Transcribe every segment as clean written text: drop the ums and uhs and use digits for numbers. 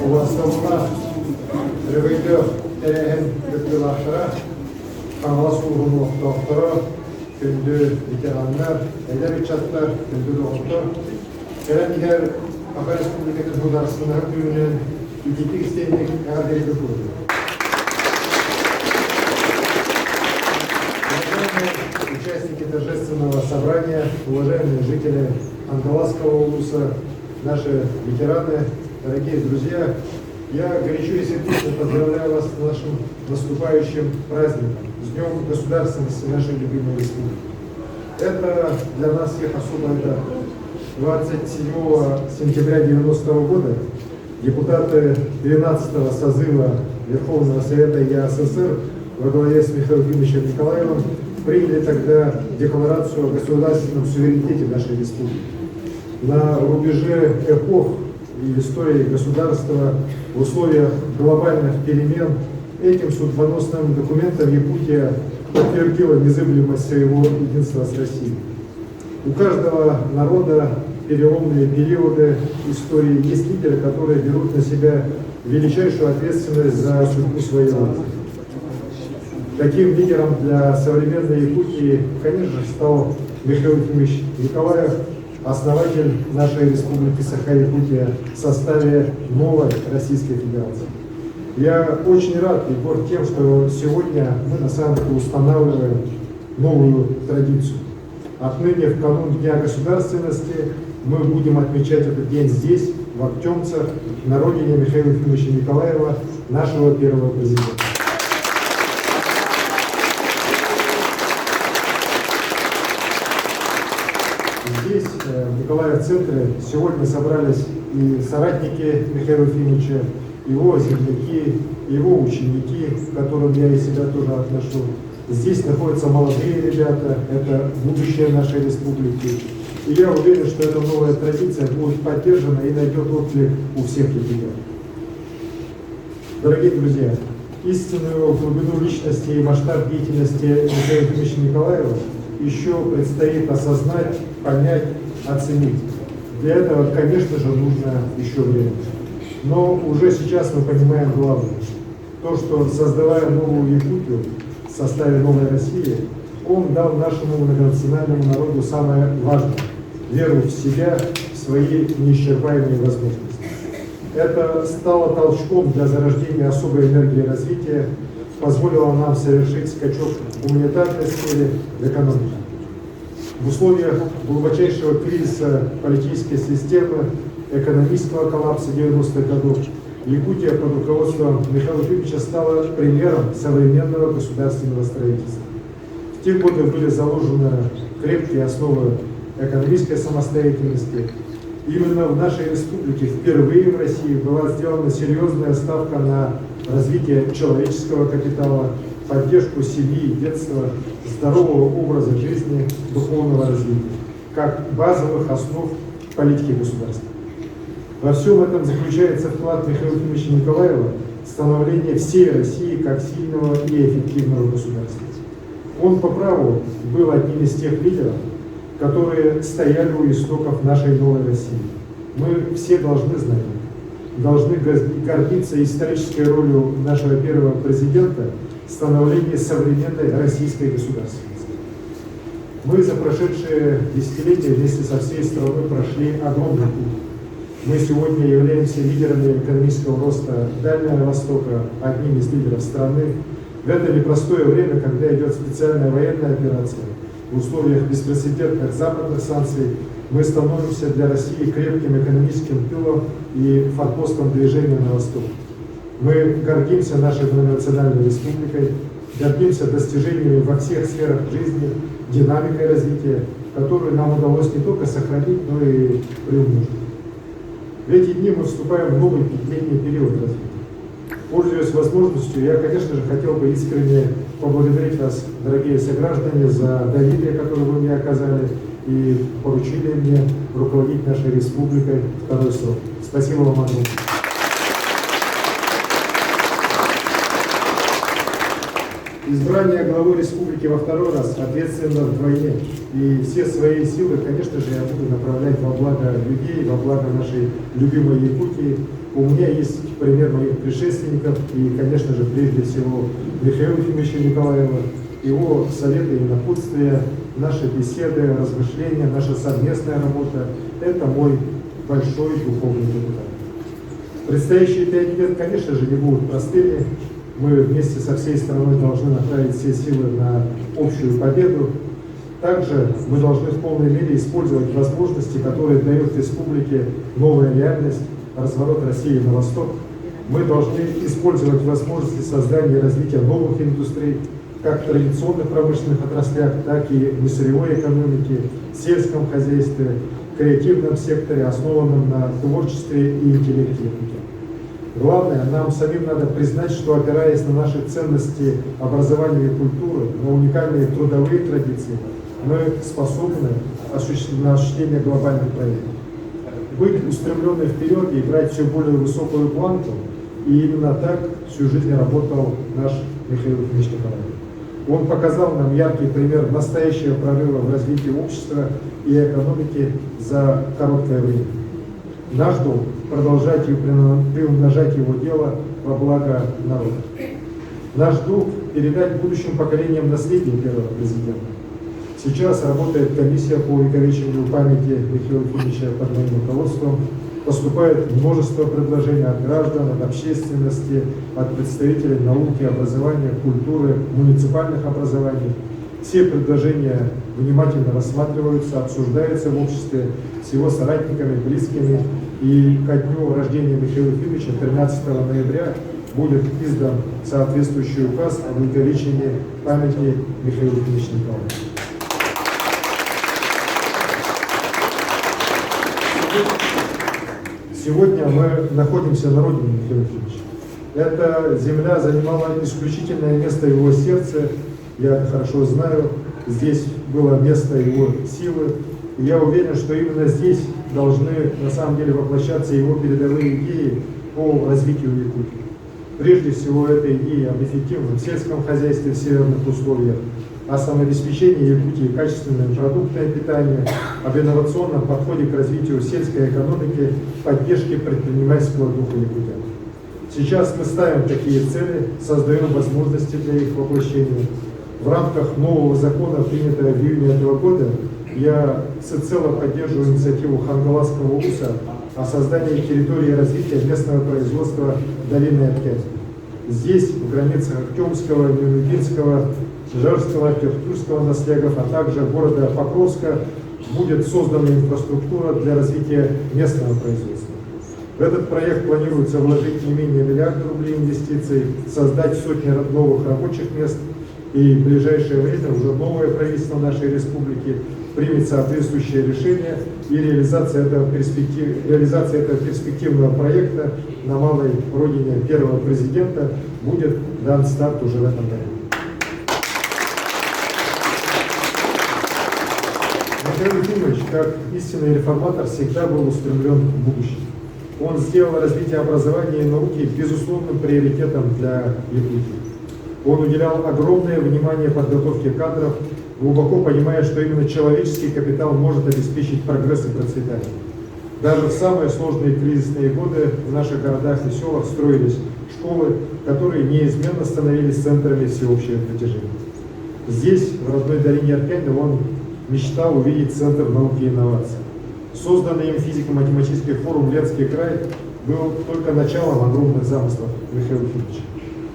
Уастауна, Ревейдер, Тереген, Гүтлілашыра, Қаңлас ұлғыны доқтыры, күнді ветерандар, әдәбетчаттар, күнді доқтыр, Керемдер Ақа Республикасы Государственных Тюрьмин и теперь стейник Ардельды Фурды. Уважаемые участники торжественного собрания, уважаемые жители Андаласского улуса, наши ветераны, дорогие друзья, я горячо и сердечно поздравляю вас с нашим наступающим праздником, с Днем Государственности нашей любимой республики. Это для нас всех особая дата. 27 сентября 1990 года депутаты 12-го созыва Верховного Совета ЕАССР во главе с Михаилом Ефимовичем Николаевым приняли тогда декларацию о государственном суверенитете нашей республики. На рубеже эпох и истории государства в условиях глобальных перемен этим судьбоносным документом Якутия подтвердила незыблемость своего единства с Россией. У каждого народа переломные периоды истории есть лидеры, которые берут на себя величайшую ответственность за судьбу своей родины. Таким лидером для современной Якутии, конечно же, стал Михаил Ефимович Николаев, основатель нашей республики Саха-Якутия в составе новой Российской Федерации. Я очень рад и горд тем, что сегодня мы на самом деле устанавливаем новую традицию. Отныне в канун Дня государственности мы будем отмечать этот день здесь, в Актемцах, на родине Михаила Ефимовича Николаева, нашего первого президента. Здесь, в Николаев-центре, сегодня собрались и соратники Михаила Ефимовича, его земляки, его ученики, к которым я и себя тоже отношу. Здесь находятся молодые ребята, это будущее нашей республики. И я уверен, что эта новая традиция будет поддержана и найдет отклик у всех ребят. Дорогие друзья, истинную глубину личности и масштаб деятельности Михаила Ефимовича Николаева еще предстоит осознать, понять, оценить. Для этого, конечно же, нужно еще время. Но уже сейчас мы понимаем главное. То, что, создавая новую Якутию в составе новой России, он дал нашему многонациональному народу самое важное – веру в себя, в свои неисчерпаемые возможности. Это стало толчком для зарождения особой энергии развития, позволило нам совершить скачок в гуманитарной сфере, в экономике. В условиях глубочайшего кризиса политической системы, экономического коллапса 90-х годов, Якутия под руководством Михаила Ефимовича стала примером современного государственного строительства. В те годы были заложены крепкие основы экономической самостоятельности. Именно в нашей республике впервые в России была сделана серьезная ставка на развитие человеческого капитала, поддержку семьи, детства, здорового образа жизни, духовного развития, как базовых основ политики государства. Во всем этом заключается вклад Михаила Ефимовича Николаева в становление всей России как сильного и эффективного государства. Он по праву был одним из тех лидеров, которые стояли у истоков нашей новой России. Мы все должны знать, должны гордиться исторической ролью нашего первого президента в становлении современной российской государственности. Мы за прошедшие десятилетия вместе со всей страной прошли огромный путь. Мы сегодня являемся лидерами экономического роста Дальнего Востока, одним из лидеров страны. В это непростое время, когда идет специальная военная операция, в условиях беспрецедентных западных санкций, мы становимся для России крепким экономическим тылом и форпостом движения на восток. Мы гордимся нашей многонациональной республикой, гордимся достижениями во всех сферах жизни, динамикой развития, которую нам удалось не только сохранить, но и приумножить. В эти дни мы вступаем в новый пятилетний период развития. Пользуясь возможностью, я, конечно же, хотел бы искренне поблагодарить вас, дорогие сограждане, за доверие, которое вы мне оказали и поручили мне руководить нашей республикой второй срок. Спасибо вам огромное. Избрание главы республики во второй раз ответственно вдвойне. И все свои силы, конечно же, я буду направлять во благо людей, во благо нашей любимой Якутии. У меня есть пример моих предшественников и, конечно же, прежде всего Михаила Ефимовича Николаева, его советы и напутствия, наши беседы, размышления, наша совместная работа – это мой большой духовный депутат. Предстоящие 5 лет, конечно же, не будут простыми. Мы вместе со всей страной должны направить все силы на общую победу. Также мы должны в полной мере использовать возможности, которые дает республике новая реальность, разворот России на восток. Мы должны использовать возможности создания и развития новых индустрий, как в традиционных промышленных отраслях, так и в несырьевой экономике, сельском хозяйстве, креативном секторе, основанном на творчестве и интеллекте. Главное, нам самим надо признать, что, опираясь на наши ценности образования и культуры, на уникальные трудовые традиции, мы способны на осуществление глобальных проектов. Быть устремленным вперед и играть все более высокую планку, и именно так всю жизнь работал наш Михаил Ефимович Николаев. Он показал нам яркий пример настоящего прорыва в развитии общества и экономики за короткое время. Наш долг – продолжать и приумножать его дело во благо народа. Наш долг – передать будущим поколениям наследие первого президента. Сейчас работает комиссия по увековечению памяти Михаила Ефимовича под моим руководством. Поступает множество предложений от граждан, от общественности, от представителей науки, образования, культуры, муниципальных образований. Все предложения внимательно рассматриваются, обсуждаются в обществе с его соратниками, близкими. И ко дню рождения Михаила Ефимовича, 13 ноября, будет издан соответствующий указ об увековечении памяти Михаила Ефимовича Николаева. Сегодня мы находимся на родине Михаила Ефимовича. Эта земля занимала исключительное место в его сердце. Я это хорошо знаю. Здесь было место его силы. И я уверен, что именно здесь должны на самом деле воплощаться его передовые идеи по развитию Якутии. Прежде всего, это идеи об эффективном сельском хозяйстве в северных условиях, о самообеспечении Якутии качественным продуктами питания, об инновационном подходе к развитию сельской экономики, поддержке предпринимательского духа якутян. Сейчас мы ставим такие цели, создаем возможности для их воплощения. В рамках нового закона, принятого в июне этого года, я всецело поддерживаю инициативу Хангаласского УСа о создании территории развития местного производства долины Аткязи. Здесь, в границах Актемского, Нюмибинского, Жерского, Тюркского наслегов, а также города Покровска, будет создана инфраструктура для развития местного производства. В этот проект планируется вложить не менее миллиарда рублей инвестиций, создать сотни новых рабочих мест, и в ближайшее время уже новое правительство нашей республики примет соответствующее решение, и реализация этого перспективного проекта на малой родине первого президента будет дан старт уже в этом году. Михаил Ефимович, как истинный реформатор, всегда был устремлен в будущее. Он сделал развитие образования и науки безусловным приоритетом для Якутии. Он уделял огромное внимание подготовке кадров, глубоко понимая, что именно человеческий капитал может обеспечить прогресс и процветание. Даже в самые сложные кризисные годы в наших городах и селах строились школы, которые неизменно становились центрами всеобщего притяжения. Здесь, в родной долине Аркяне, он мечтал увидеть Центр науки и инноваций. Созданный им физико-математический форум «Ленский край» был только началом огромных замыслов Михаила Ефимовича.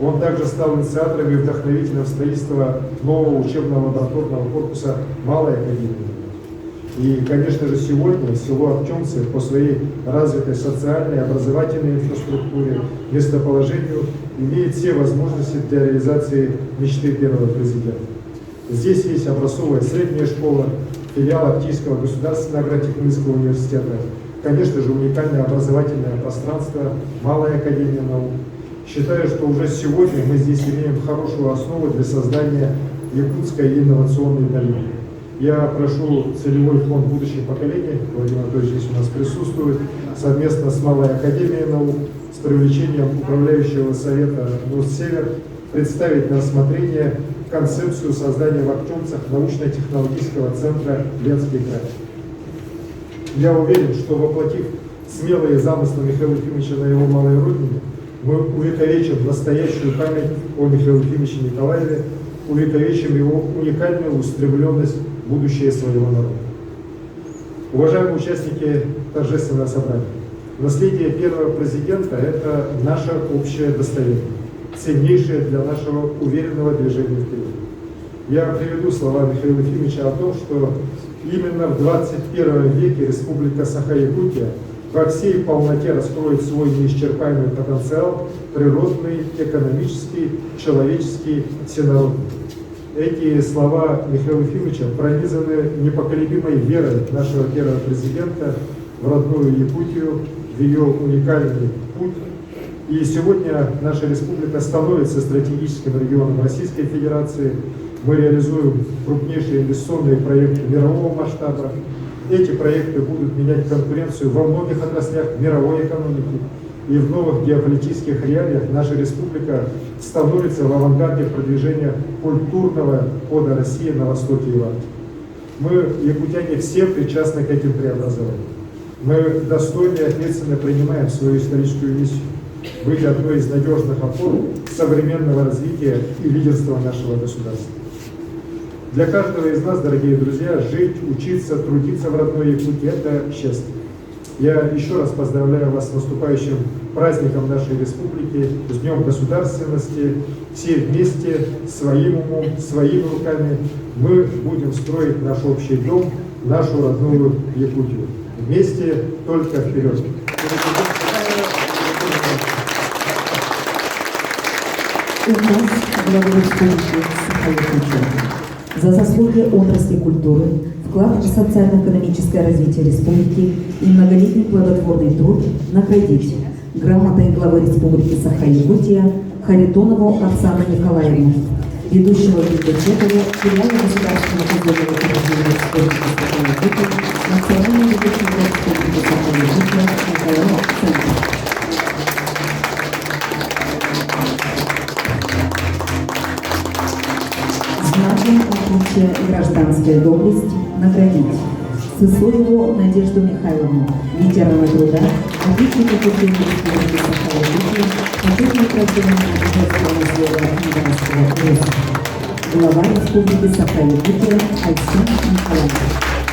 Он также стал инициатором и вдохновителем строительства нового учебного лабораторного корпуса Малой академии. И, конечно же, сегодня село Актемцы по своей развитой социальной и образовательной инфраструктуре, местоположению имеет все возможности для реализации мечты первого президента. Здесь есть образцовая средняя школа, филиал Актийского государственного агротехнического университета, конечно же, уникальное образовательное пространство, Малая академия наук. Считаю, что уже сегодня мы здесь имеем хорошую основу для создания якутской инновационной долины. Я прошу целевой фонд будущих поколений, Владимир Анатольевич здесь у нас присутствует, совместно с Малой академией наук, с привлечением управляющего совета Нур-Север, представить на рассмотрение концепцию создания в Актюмцах научно-технологического центра «Ленский край». Я уверен, что, воплотив смелые замыслы Михаила Ефимовича на его малой родине, мы увековечим настоящую память о Михаиле Ефимовиче Николаеве, увековечим его уникальную устремленность в будущее своего народа. Уважаемые участники торжественного собрания, наследие первого президента – это наше общее достояние, ценнейшее для нашего уверенного движения вперед. Я приведу слова Михаила Ефимовича о том, что именно в 21 веке Республика Саха-Якутия во всей полноте раскроет свой неисчерпаемый потенциал природный, экономический, человеческий, всенародный. Эти слова Михаила Ефимовича пронизаны непоколебимой верой нашего первого президента в родную Якутию, в ее уникальный путь. И сегодня наша республика становится стратегическим регионом Российской Федерации. Мы реализуем крупнейшие инвестиционные проекты мирового масштаба. Эти проекты будут менять конкуренцию во многих отраслях мировой экономики. И в новых геополитических реалиях наша республика становится в авангарде продвижения культурного хода России на востоке и в Арктике. Мы, якутяне, все причастны к этим преобразованиям. Мы достойно и ответственно принимаем свою историческую миссию быть одной из надежных опор современного развития и лидерства нашего государства. Для каждого из нас, дорогие друзья, жить, учиться, трудиться в родной Якутии – это счастье. Я еще раз поздравляю вас с наступающим праздником нашей республики, с Днем государственности. Все вместе, своим умом, своими руками мы будем строить наш общий дом, нашу родную Якутию. Вместе только вперед. Указ главы республики Саха-Якутия. За заслуги отрасли культуры, вклад в социально-экономическое развитие республики и многолетний плодотворный труд наградить грамотой главы республики Саха-Якутия Харитонову Оксану Николаевну, ведущего библиотекаря филиала государственного федерального учреждения республики Саха-Якутия, национального ведущего республики Саха-Якутия Николаева Центра. Знаком отличия гражданская доблесть наградить Сысоеву Надежду Михайловну, ветерана труда, отличника культурной республики Саха-Якутия, сотрудник отдела государственного наследия Хиндерского уезда, глава республики Саха-Якутия Александр Николаевич.